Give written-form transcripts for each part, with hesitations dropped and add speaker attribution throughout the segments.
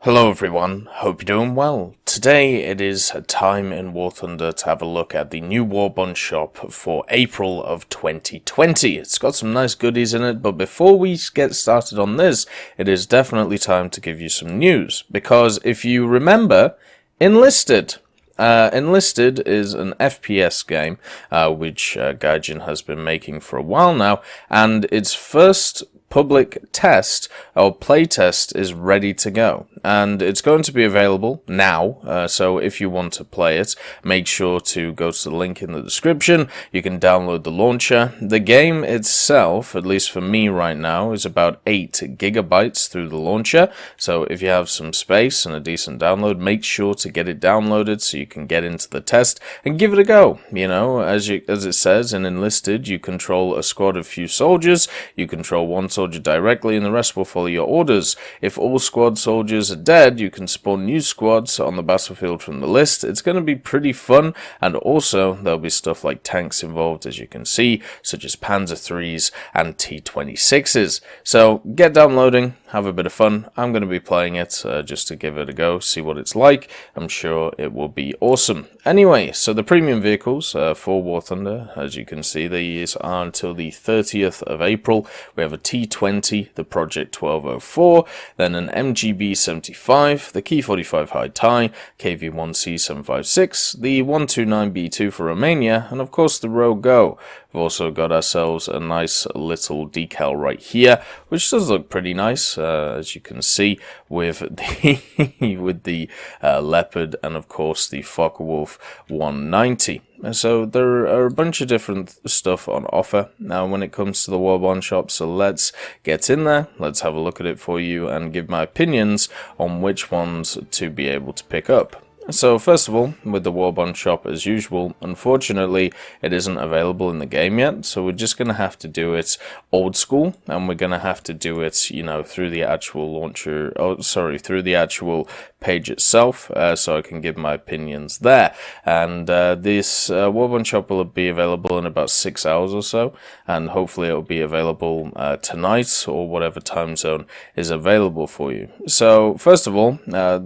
Speaker 1: Hello everyone, hope you're doing well. Today it is time in War Thunder to have a look at the new Warbond Shop for April of 2020. It's got some nice goodies in it, but before we get started on this, it is definitely time to give you some news. Because if you remember, Enlisted is an FPS game, which Gaijin has been making for a while now, and its first public test or playtest is ready to go, and it's going to be available now, so if you want to play it, make sure to go to the link in the description. You can download the launcher. The game itself, at least for me right now, is about 8 gigabytes through the launcher, so if you have some space and a decent download, make sure to get it downloaded so you can get into the test and give it a go. You know, as it says in Enlisted, you control a squad of few soldiers, you control one soldier directly and the rest will follow your orders. If all squad soldiers are dead, you can spawn new squads on the battlefield from the list. It's going to be pretty fun, and also there'll be stuff like tanks involved, as you can see, such as Panzer IIIs and T-26s. So get downloading, have a bit of fun. I'm going to be playing it just to give it a go, see what it's like. I'm sure it will be awesome. Anyway, so the premium vehicles for War Thunder, as you can see, these are until the 30th of April. We have a T20, the Project 1204, then an MGB 75, the Key 45 Haitai, KV1C 756, the 129B2 for Romania, and of course the Rogue Go. We've also got ourselves a nice little decal right here, which does look pretty nice, as you can see, with the Leopard and of course the Focke-Wulf 190. So there are a bunch of different stuff on offer now when it comes to the Warbond Shop, so let's get in there, let's have a look at it for you and give my opinions on which ones to be able to pick up. So first of all, with the Warbond Shop as usual, unfortunately it isn't available in the game yet, so we're just going to have to do it old school, and we're going to have to do it, you know, through the actual launcher, through the actual page itself, so I can give my opinions there. And this Warbond Shop will be available in about 6 hours or so, and hopefully it will be available tonight or whatever time zone is available for you. So first of all,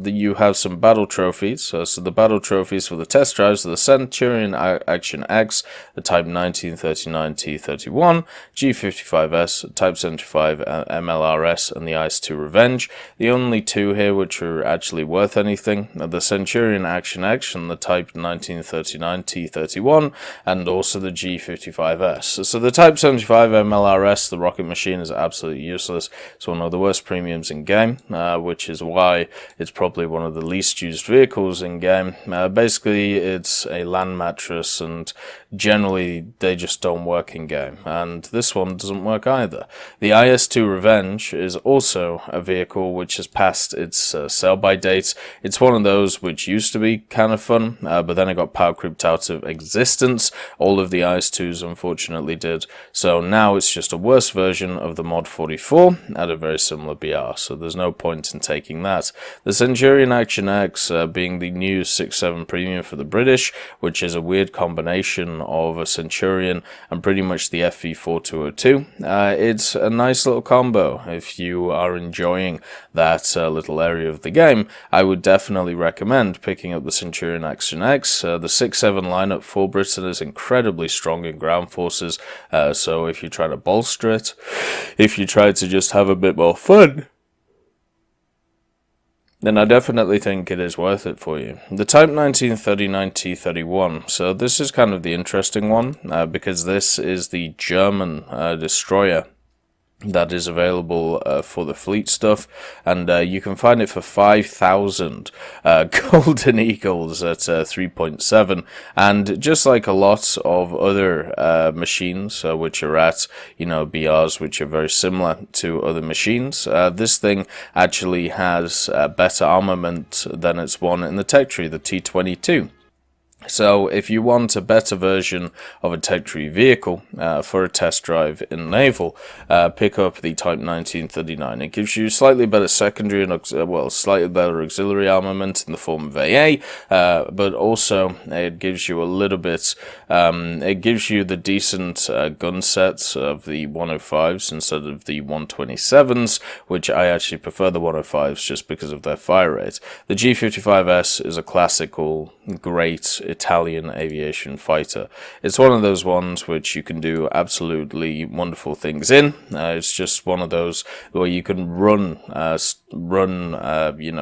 Speaker 1: you have some battle trophies. So the battle trophies for the test drives are the Centurion Action X, the Type 1939 T31, G55S, Type 75 MLRS, and the IS-2 Revenge. The only two here which are actually worth anything are the Centurion Action X and the Type 1939 T31, and also the G55S. So the Type 75 MLRS, the rocket machine, is absolutely useless. It's one of the worst premiums in game, which is why it's probably one of the least used vehicles in game. Basically it's a land mattress, and generally they just don't work in game, and this one doesn't work either. The IS-2 Revenge is also a vehicle which has passed its sell-by date. It's one of those which used to be kind of fun, but then it got power creeped out of existence. All of the IS-2s unfortunately did, so now it's just a worse version of the Mod 44 at a very similar BR, so there's no point in taking that. The Centurion Action X being the new 6.7 premium for the British, which is a weird combination of a Centurion and pretty much the FV4202. It's a nice little combo. If you are enjoying that little area of the game, I would definitely recommend picking up the Centurion Action X. The 6.7 lineup for Britain is incredibly strong in ground forces, so if you try to bolster it, if you try to just have a bit more fun, then I definitely think it is worth it for you. The Type 1939 T31. So this is kind of the interesting one, because this is the German destroyer that is available for the fleet stuff, and you can find it for 5,000 golden eagles at 3.7, and just like a lot of other machines which are at, you know, BRs which are very similar to other machines, this thing actually has better armament than its one in the tech tree, the T22. So if you want a better version of a Tech Tree vehicle for a test drive in Naval, pick up the Type 1939. It gives you slightly better secondary and slightly better auxiliary armament in the form of AA, but also it gives you a little bit. It gives you the decent gun sets of the 105s instead of the 127s, which I actually prefer the 105s just because of their fire rate. The G55S is a classical, great Italian aviation fighter. It's one of those ones which you can do absolutely wonderful things in. It's just one of those where you can run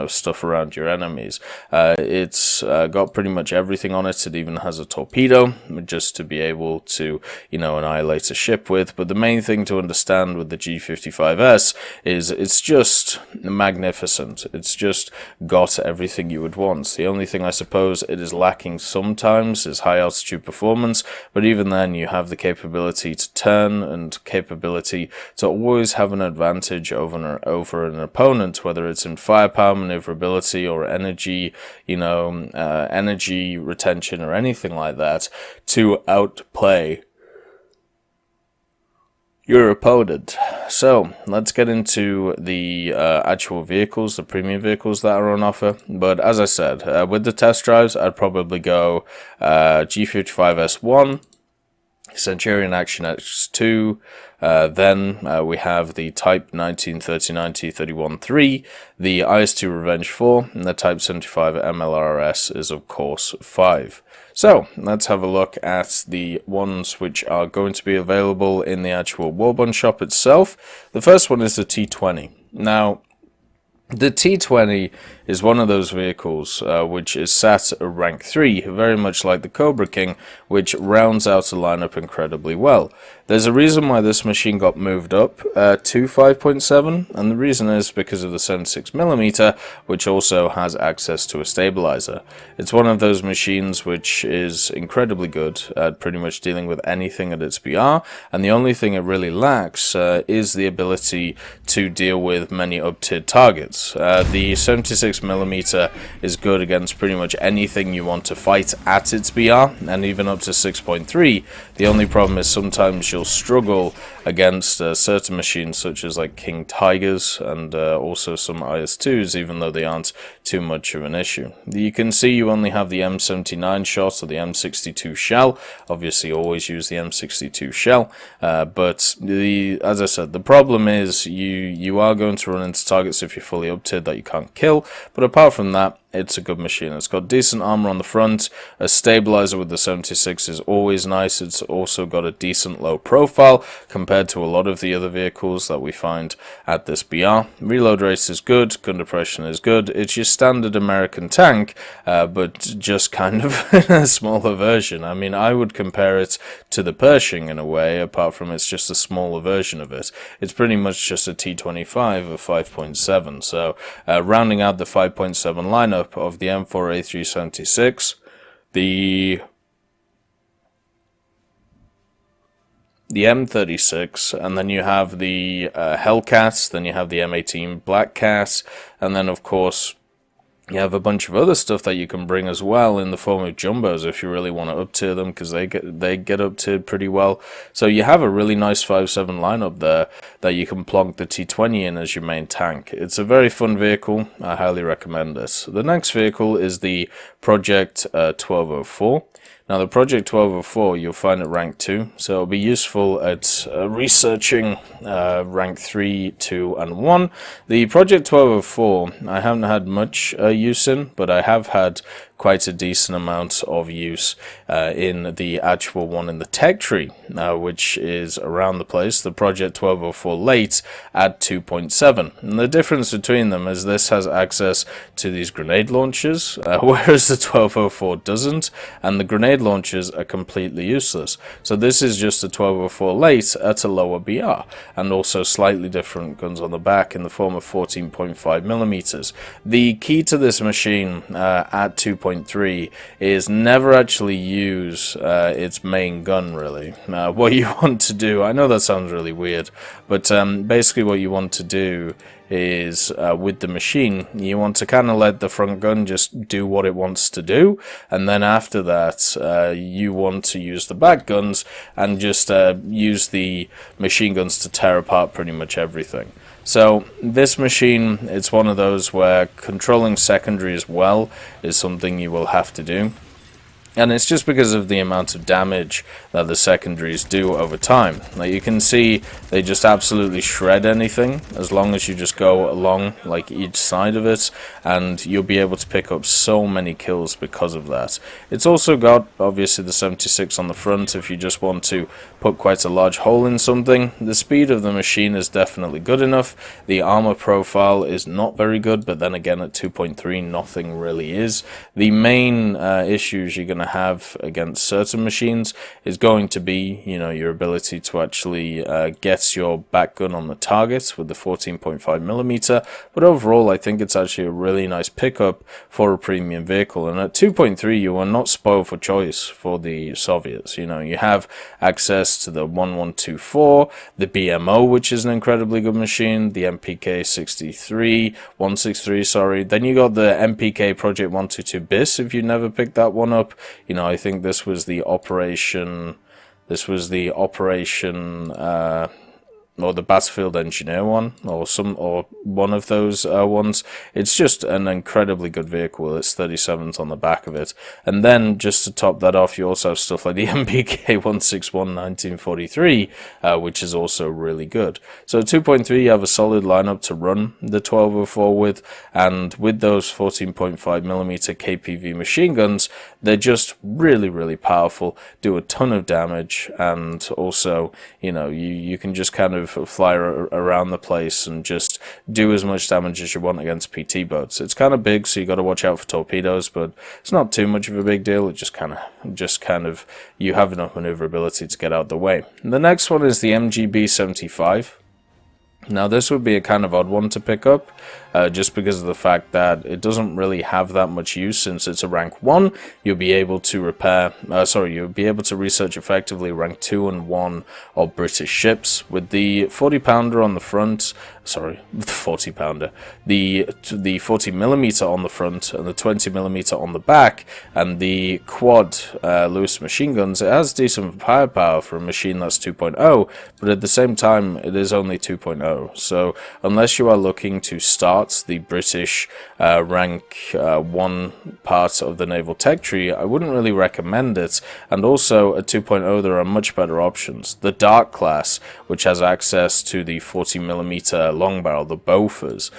Speaker 1: stuff around your enemies. It's got pretty much everything on it. It even has a torpedo just to be able to, annihilate a ship with. But the main thing to understand with the G55S is it's just magnificent. It's just got everything you would want. The only thing I suppose it is lacking sometimes is high altitude performance, but even then you have the capability to turn and capability to always have an advantage over an opponent, whether it's in firepower, maneuverability, or energy, energy retention or anything like that, to outplay your opponent. So let's get into the actual vehicles, the premium vehicles that are on offer. But as I said, with the test drives, I'd probably go G55S1, Centurion Action X2, then we have the Type 1939 T31-3, the IS-2 Revenge 4, and the Type 75 MLRS is of course 5. So let's have a look at the ones which are going to be available in the actual Warbond shop itself. The first one is the T20. Now, the T20 is one of those vehicles which is sat at rank 3, very much like the Cobra King, which rounds out a lineup incredibly well. There's a reason why this machine got moved up to 5.7, and the reason is because of the 76mm, which also has access to a stabilizer. It's one of those machines which is incredibly good at pretty much dealing with anything at its BR, and the only thing it really lacks is the ability to deal with many up-tiered targets. The 76mm is good against pretty much anything you want to fight at its BR, and even up to 6.3. The only problem is sometimes you'll struggle against certain machines such as like King Tigers and also some IS-2s, even though they aren't too much of an issue. You can see you only have the M79 shot or the M62 shell. Obviously always use the M62 shell, but as I said, the problem is you are going to run into targets if you're fully up-tiered that you can't kill, but apart from that, it's a good machine. It's got decent armor on the front. A stabilizer with the 76 is always nice. It's also got a decent low profile compared to a lot of the other vehicles that we find at this BR. Reload rate is good. Gun depression is good. It's your standard American tank, but just kind of a smaller version. I mean, I would compare it to the Pershing in a way, apart from it's just a smaller version of it. It's pretty much just a T25 of 5.7. So rounding out the 5.7 lineup of the M4A376, the M36, and then you have the Hellcats, then you have the M18 Black Cat, and then of course you have a bunch of other stuff that you can bring as well in the form of jumbos if you really want to up-tier them, because they get up-tiered pretty well. So you have a really nice 5.7 lineup there that you can plonk the T20 in as your main tank. It's a very fun vehicle. I highly recommend this. The next vehicle is the Project 1204. Now, the Project 1204 you'll find at rank 2, so it'll be useful at researching rank 3, 2, and 1. The Project 1204 I haven't had much use in, but I have had quite a decent amount of use in the actual one in the tech tree, which is around the place, the Project 1204 Late at 2.7. And the difference between them is this has access to these grenade launchers, whereas the 1204 doesn't, and the grenade launchers are completely useless. So this is just a 1204 Late at a lower BR, and also slightly different guns on the back in the form of 14.5mm. The key to this machine at 2.3 is never actually use its main gun, really. What you want to do, I know that sounds really weird, but basically what you want to do is with the machine, you want to kind of let the front gun just do what it wants to do, and then after that, you want to use the back guns and just use the machine guns to tear apart pretty much everything. So this machine, it's one of those where controlling secondary as well is something you will have to do. And it's just because of the amount of damage that the secondaries do over time. Like you can see, they just absolutely shred anything as long as you just go along like each side of it, and you'll be able to pick up so many kills because of that. It's also got obviously the 76 on the front if you just want to put quite a large hole in something. The speed of the machine is definitely good enough. The armor profile is not very good, but then again at 2.3 nothing really is. The main issues you're going to have against certain machines is going to be, you know, your ability to actually get your back gun on the target with the 14.5mm, but overall I think it's actually a really nice pickup for a premium vehicle. And at 2.3 you are not spoiled for choice for the Soviets. You know, you have access to the 1124, the BMO, which is an incredibly good machine, the MPK 163, sorry. Then you got the MPK Project 122 BIS if you never picked that one up. You know, I think this was the operation, or the Battlefield Engineer one, or one of those ones. It's just an incredibly good vehicle. It's 37s on the back of it. And then, just to top that off, you also have stuff like the MPK 161 1943, which is also really good. So 2.3, you have a solid lineup to run the 1204 with, and with those 14.5mm KPV machine guns, they're just really, really powerful, do a ton of damage, and also, you know, you can just kind of fly around the place and just do as much damage as you want against PT boats. It's kind of big, so you got to watch out for torpedoes, but it's not too much of a big deal. It just kind of you have enough maneuverability to get out the way. And the next one is the MGB 75. Now this would be a kind of odd one to pick up, just because of the fact that it doesn't really have that much use. Since it's a rank 1, you'll be able to you'll be able to research effectively rank 2 and 1 of British ships. With the 40-pounder on the front, the 40-pounder, the 40mm on the front and the 20mm on the back, and the quad Lewis machine guns, it has decent firepower for a machine that's 2.0, but at the same time it is only 2.0. So unless you are looking to start the British rank 1 part of the naval tech tree, I wouldn't really recommend it. And also at 2.0 there are much better options. The Dark class, which has access to the 40mm long barrel, the Bofors,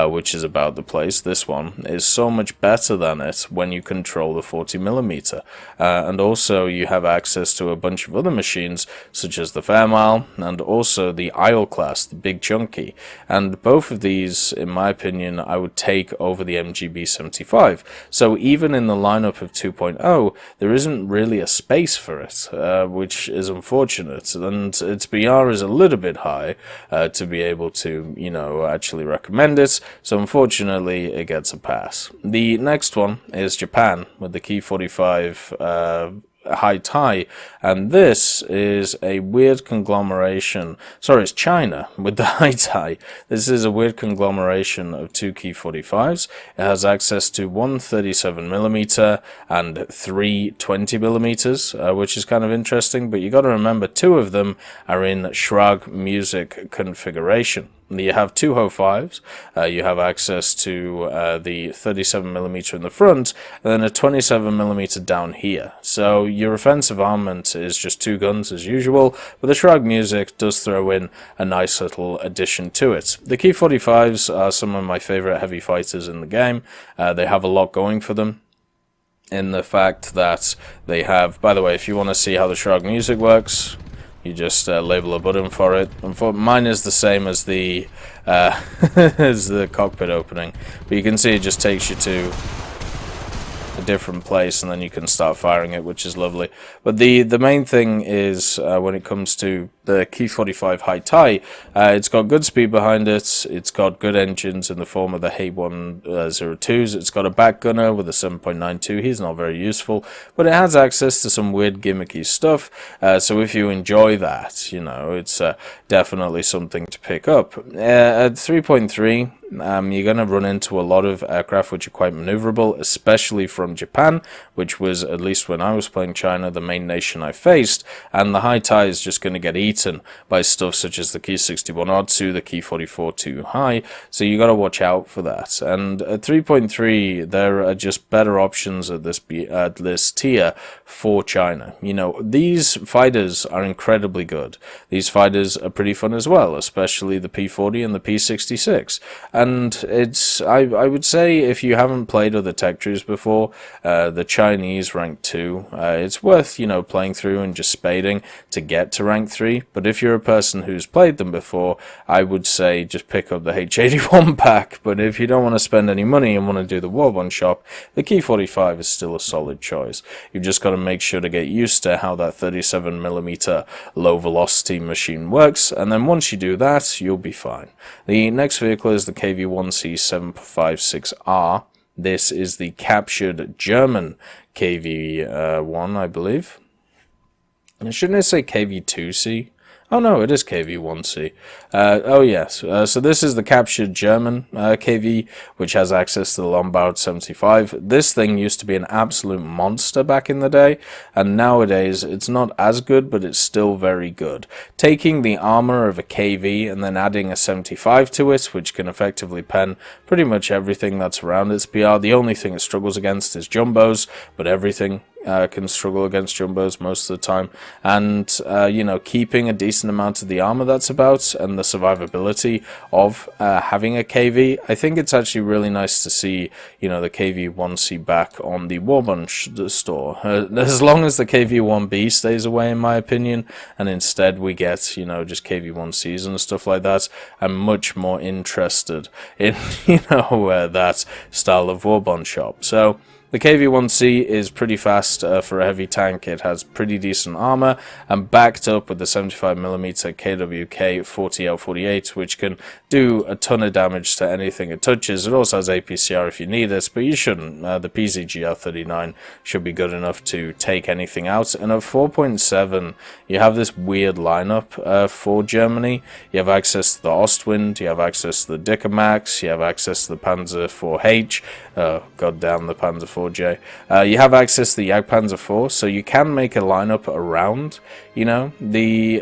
Speaker 1: which is about the place. This one is so much better than it when you control the 40mm. And also you have access to a bunch of other machines such as the Fairmile and also the Isle class, the big chunky. And both of these, in my opinion, I would take over the MGB 75. So even in the lineup of 2.0, there isn't really a space for it, which is unfortunate. And its BR is a little bit high to be able to, you know, actually recommend it. So unfortunately, it gets a pass. The next one is Japan with the Key 45 Haitai, and this is a weird conglomeration. Sorry, it's China with the Haitai. This is a weird conglomeration of two Key 45s. It has access to one 37mm and three 20mm, which is kind of interesting, but you got to remember 2 of them are in Shrug music configuration. You have 2 Ho-5s, you have access to the 37mm in the front, and then a 27mm down here. So your offensive armament is just 2 guns as usual, but the Shrug music does throw in a nice little addition to it. The Key 45s are some of my favourite heavy fighters in the game. They have a lot going for them, in the fact that they have, by the way, if you want to see how the Shrug music works, you just label a button for it. And mine is the same as the as the cockpit opening, but you can see it just takes you to a different place, and then you can start firing it, which is lovely. But the main thing is when it comes to the Key 45 Haitai. It's got good speed behind it. It's got good engines in the form of the H102s. It's got a back gunner with a 7.92. He's not very useful, but it has access to some weird gimmicky stuff. So if you enjoy that, you know, it's definitely something to pick up. At 3.3, you're going to run into a lot of aircraft which are quite maneuverable, especially from Japan, which was, at least when I was playing China, the main nation I faced, and the Haitai is just going to get eaten by stuff such as the Key 61 Otsu, the Key 44 too high, so you got to watch out for that. And at 3.3, there are just better options at this tier for China. You know, these fighters are incredibly good. These fighters are pretty fun as well, especially the P40 and the P66. And it's, I would say, if you haven't played other tech trees before, the Chinese rank 2, it's worth, you know, playing through and just spading to get to rank 3. But if you're a person who's played them before, I would say just pick up the H81 pack. But if you don't want to spend any money and want to do the Warbond Shop, the Key 45 is still a solid choice. You've just got to make sure to get used to how that 37mm low velocity machine works, and then once you do that, you'll be fine. The next vehicle is the KV-1C 756R. This is the captured German KV-1, I believe. And shouldn't I say KV-2C? Oh no, it is KV-1C. Oh yes, so this is the captured German KV, which has access to the Lombard 75. This thing used to be an absolute monster back in the day, and nowadays it's not as good, but it's still very good. Taking the armor of a KV and then adding a 75 to it, which can effectively pen pretty much everything that's around its PR. The only thing it struggles against is jumbos, but everything can struggle against jumbos most of the time, and you know, keeping a decent amount of the armor that's about and the survivability of having a KV, I think it's actually really nice to see, you know, the KV-1C back on the Warbond store, as long as the KV-1B stays away, in my opinion, and instead we get, you know, just KV-1Cs and stuff like that. I'm much more interested in, you know, that style of Warbond Shop. So the KV-1C is pretty fast for a heavy tank. It has pretty decent armor and backed up with the 75mm KWK 40L48, which can do a ton of damage to anything it touches. It also has APCR if you need it, but you shouldn't. The PZGR39 should be good enough to take anything out. And at 4.7, you have this weird lineup for Germany. You have access to the Ostwind, you have access to the Dickermax, you have access to the Panzer 4H, goddamn the Panzer 4J. You have access to the Jagdpanzer 4, so you can make a lineup around, you know, the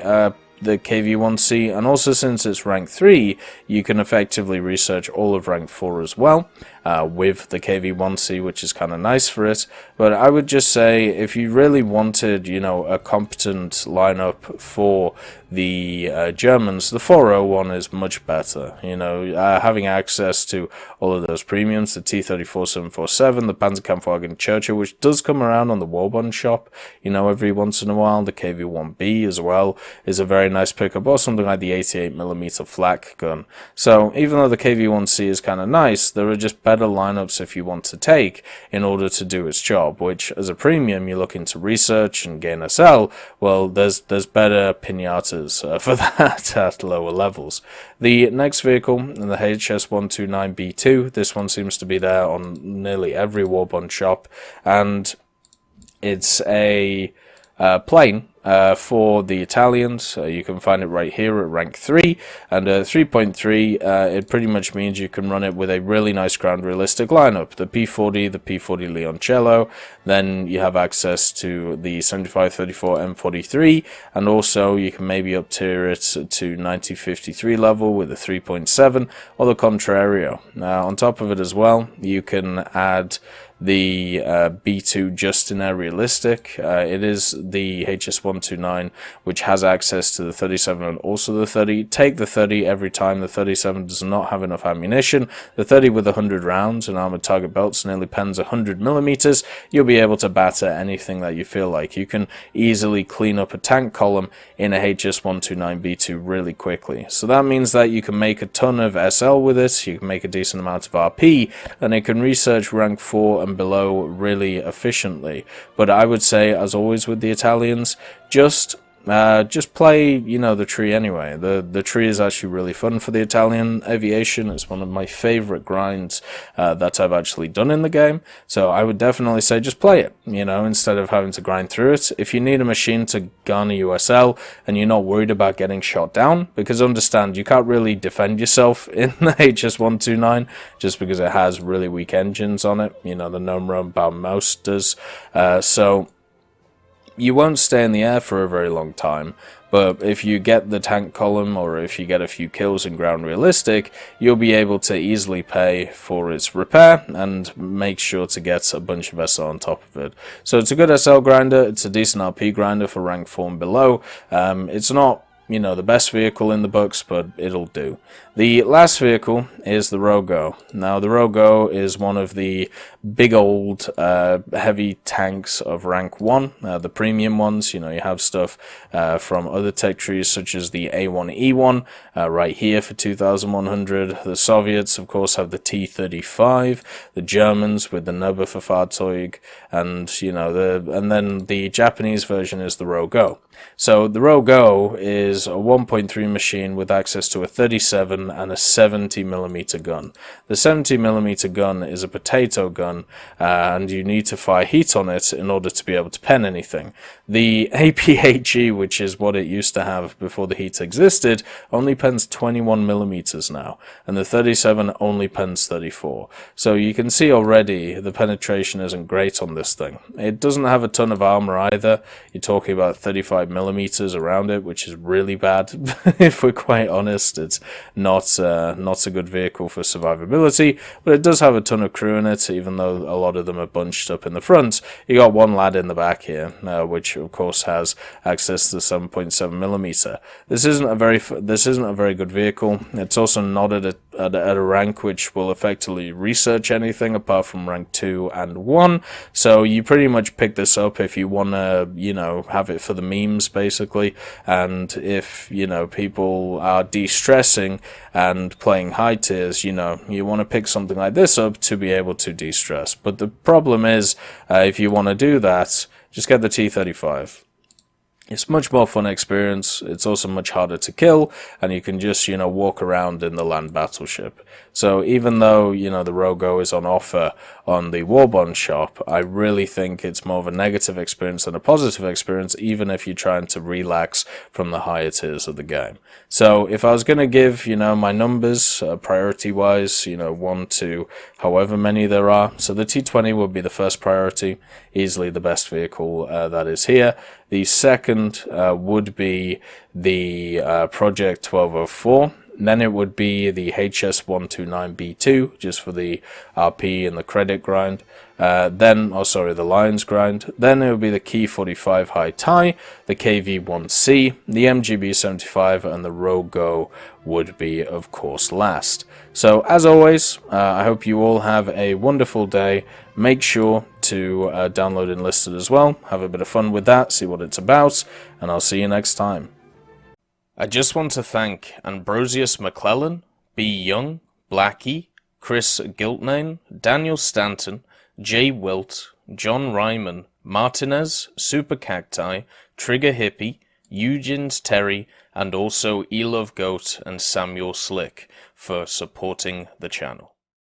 Speaker 1: KV-1C, and also since it's rank 3, you can effectively research all of rank 4 as well, with the KV-1C, which is kind of nice for it. But I would just say, if you really wanted, you know, a competent lineup for the Germans, the 401 is much better. You know, having access to all of those premiums, the T-34 747, the Panzerkampfwagen Churchill, which does come around on the Warbond Shop, you know, every once in a while. The KV-1B as well is a very nice pickup, or something like the 88mm flak gun. So even though the KV-1C is kind of nice, there are just better lineups if you want to take in order to do its job, which as a premium you're looking to research and gain SL. Well, there's better pinatas for that at lower levels. The next vehicle, the HS129B2, this one seems to be there on nearly every Warbond Shop, and it's a plane for the Italians. You can find it right here at rank 3, and 3.3, it pretty much means you can run it with a really nice ground realistic lineup. The P40, the P40 Leoncello, then you have access to the 7534 M43, and also you can maybe up tier it to 9053 level with a 3.7 or the Contrario. On top of it as well, you can add the B2 Justin Air Realistic. It is the HS129, which has access to the 37 and also the 30. Take the 30 every time. The 37 does not have enough ammunition. The 30 with 100 rounds and armored target belts nearly pens 100mm. You'll be able to batter anything that you feel like. You can easily clean up a tank column in a HS129B2 really quickly. So that means that you can make a ton of SL with it, you can make a decent amount of RP, and it can research rank 4 and below really efficiently. But I would say, as always with the Italians, just just play, the tree anyway. The tree is actually really fun for the Italian aviation. It's one of my favorite grinds that I've actually done in the game. So I would definitely say just play it, instead of having to grind through it. If you need a machine to garner USL and you're not worried about getting shot down, because understand, you can't really defend yourself in the HS129 just because it has really weak engines on it. The Gnome bound mouse does. So you won't stay in the air for a very long time, but if you get the tank column or if you get a few kills in ground realistic, you'll be able to easily pay for its repair and make sure to get a bunch of SL on top of it. So it's a good SL grinder, it's a decent RP grinder for rank 4 and below. It's not the best vehicle in the books, but it'll do. The last vehicle is the Rogo. Now, the Rogo is one of the big old heavy tanks of rank 1, the premium ones. You have stuff from other tech trees such as the A1E1 right here for 2,100. The Soviets, of course, have the T-35. The Germans with the Nobelfahrzeug, and and then the Japanese version is the Rogo. So the Rogo is a 1.3 machine with access to a 37 and a 70mm gun. The 70mm gun is a potato gun, and you need to fire heat on it in order to be able to pen anything. The APHE, which is what it used to have before the heat existed, only pens 21mm now, and the 37 only pens 34. So you can see already the penetration isn't great on this thing. It doesn't have a ton of armor either. You're talking about 35mm around it, which is really bad. If we're quite honest, it's not a good vehicle for survivability, but it does have a ton of crew in it, even though a lot of them are bunched up in the front. You got one lad in the back here, which of course has access to 7.7mm. This isn't a very good vehicle. It's also not at a rank which will effectively research anything apart from rank 2 and 1. So you pretty much pick this up if you want to, have it for the memes basically, and if people are de-stressing and playing high tiers, you want to pick something like this up to be able to de-stress. But the problem is, if you want to do that, just get the T-35. It's much more fun experience, it's also much harder to kill, and you can just, walk around in the land battleship. So even though, the Rogo is on offer on the Warbond Shop, I really think it's more of a negative experience than a positive experience, even if you're trying to relax from the higher tiers of the game. So if I was going to give, my numbers, priority-wise, 1 to however many there are, so the T20 would be the first priority, easily the best vehicle that is here. The second would be the Project 1204. Then it would be the HS129B2, just for the RP and the credit grind. The Lions grind. Then it would be the Key 45 Haitai, the KV1C, the MGB75, and the Rogo would be, of course, last. So, as always, I hope you all have a wonderful day. Make sure to download Enlisted as well. Have a bit of fun with that, see what it's about, and I'll see you next time. I just want to thank Ambrosius McClellan, B. Young, Blackie, Chris Giltnane, Daniel Stanton, Jay Wilt, John Ryman, Martinez, Super Cacti, Trigger Hippie, Eugens Terry, and also Elove Goat and Samuel Slick for supporting the channel.